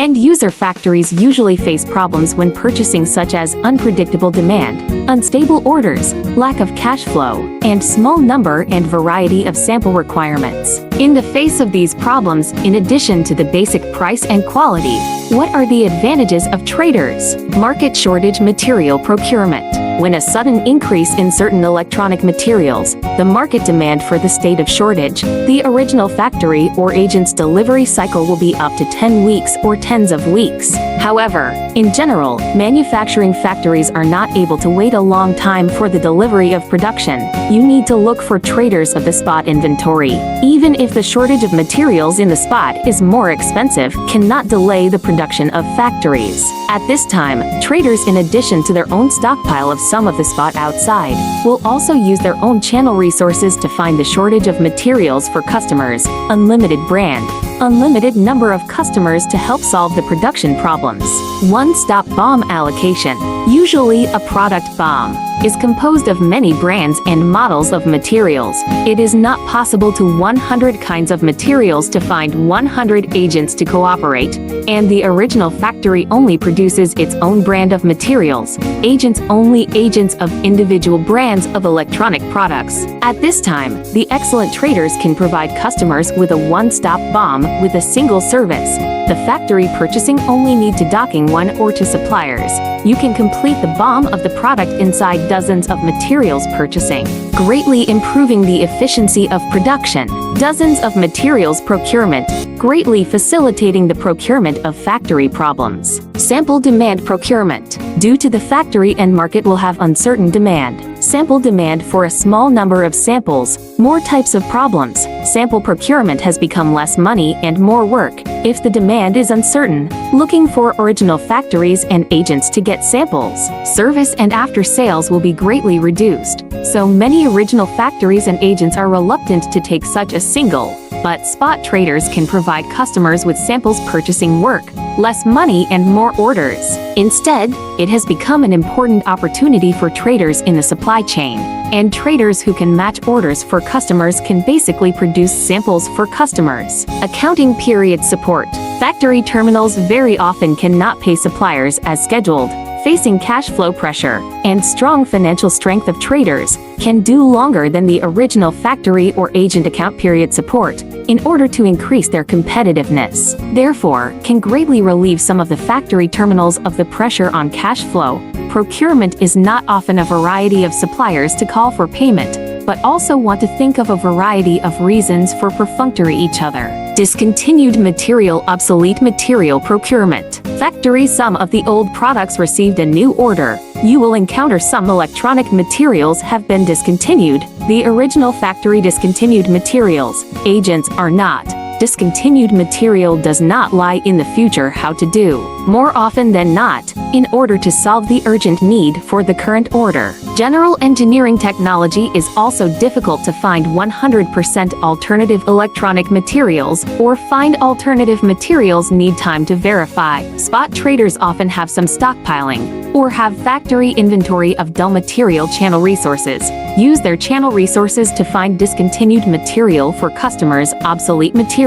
End-user factories usually face problems when purchasing, such as unpredictable demand, unstable orders, lack of cash flow, and small number and variety of sample requirements. In the face of these problems, in addition to the basic price and quality, what are the advantages of traders? Market shortage, material procurement. When a sudden increase in certain electronic materials, the market demand for the state of shortage, the original factory or agent's delivery cycle will be up to 10 weeks or tens of weeks. However, in general, manufacturing factories are not able to wait a long time for the delivery of production. You need to look for traders of the spot inventory. Even if the shortage of materials in the spot is more expensive, cannot delay the production of factories. At this time, traders, in addition to their own stockpile of some of the spot outside, will also use their own channel resources to find the shortage of materials for customers. Unlimited brand. Unlimited number of customers to help solve the production problems. One-stop BOM allocation. Usually a product BOM is composed of many brands and models of materials. It is not possible to 100 kinds of materials to find 100 agents to cooperate, and the original factory only produces its own brand of materials. Agents only agents of individual brands of electronic products. At this time, the excellent traders can provide customers with a one-stop BOM with a single service. The factory purchasing only need to docking 1 or 2 suppliers. You can complete the BOM of the product inside dozens of materials purchasing, greatly improving the efficiency of production. Dozens of materials procurement, greatly facilitating the procurement of factory problems. Sample demand procurement. Due to the factory and market will have uncertain demand. Sample demand for a small number of samples, more types of problems. Sample procurement has become less money and more work. If the demand is uncertain, looking for original factories and agents to get samples. Service and after sales will be greatly reduced. So many original factories and agents are reluctant to take such a single, but spot traders can provide customers with samples purchasing work, less money and more orders. Instead, it has become an important opportunity for traders in the supply chain, and traders who can match orders for customers can basically produce samples for customers. Accounting period support. Factory terminals very often cannot pay suppliers as scheduled, facing cash flow pressure, and strong financial strength of traders can do longer than the original factory or agent account period support in order to increase their competitiveness. Therefore, can greatly relieve some of the factory terminals of the pressure on cash flow. Procurement is not often a variety of suppliers to call for payment, but also want to think of a variety of reasons for perfunctory each other. Discontinued material, obsolete material procurement. Factory, some of the old products received a new order. You will encounter some electronic materials have been discontinued. The original factory discontinued materials. Agents are not. Discontinued material does not lie in the future how to do, more often than not, in order to solve the urgent need for the current order. General engineering technology is also difficult to find 100% alternative electronic materials, or find alternative materials need time to verify. Spot traders often have some stockpiling, or have factory inventory of dull material channel resources. Use their channel resources to find discontinued material for customers, obsolete material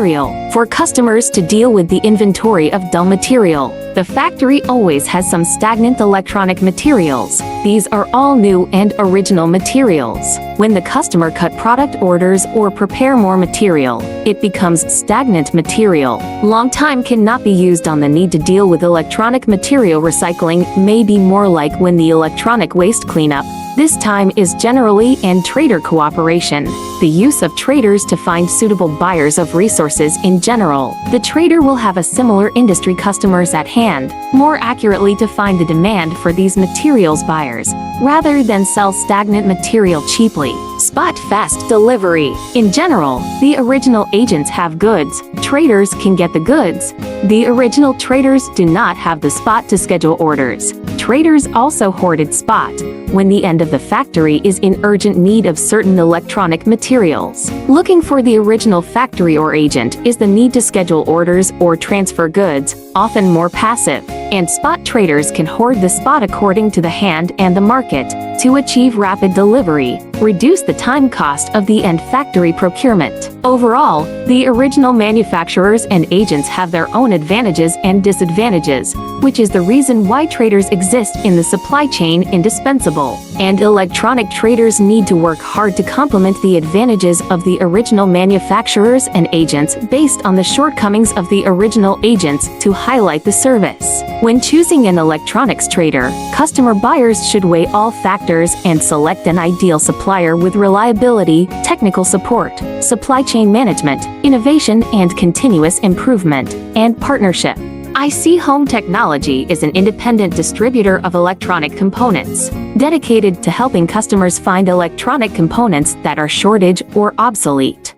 for customers to deal with the inventory of dull material. The factory always has some stagnant electronic materials. These are all new and original materials. When the customer cut product orders or prepare more material, it becomes stagnant material. Long time cannot be used on the need to deal with electronic material recycling may be more like when the electronic waste cleanup. This time is generally and trader cooperation. The use of traders to find suitable buyers of resources in general. The trader will have a similar industry customers at hand, more accurately to find the demand for these materials buyers, rather than sell stagnant material cheaply. Spot fast delivery. In general, the original agents have goods. Traders can get the goods. The original traders do not have the spot to schedule orders. Traders also hoarded spot when the end of the factory is in urgent need of certain electronic materials. Looking for the original factory or agent is the need to schedule orders or transfer goods, often more passive, and spot traders can hoard the spot according to the hand and the market. to achieve rapid delivery, reduce the time cost of the end factory procurement. Overall, the original manufacturers and agents have their own advantages and disadvantages, which is the reason why traders exist in the supply chain. Indispensable and electronic traders need to work hard to complement the advantages of the original manufacturers and agents based on the shortcomings of the original agents to highlight the service. When choosing an electronics trader, customer buyers should weigh all factors and select an ideal supplier with reliability, technical support, supply chain management, innovation and continuous improvement, and partnership. ICHOME Technology is an independent distributor of electronic components, dedicated to helping customers find electronic components that are shortage or obsolete.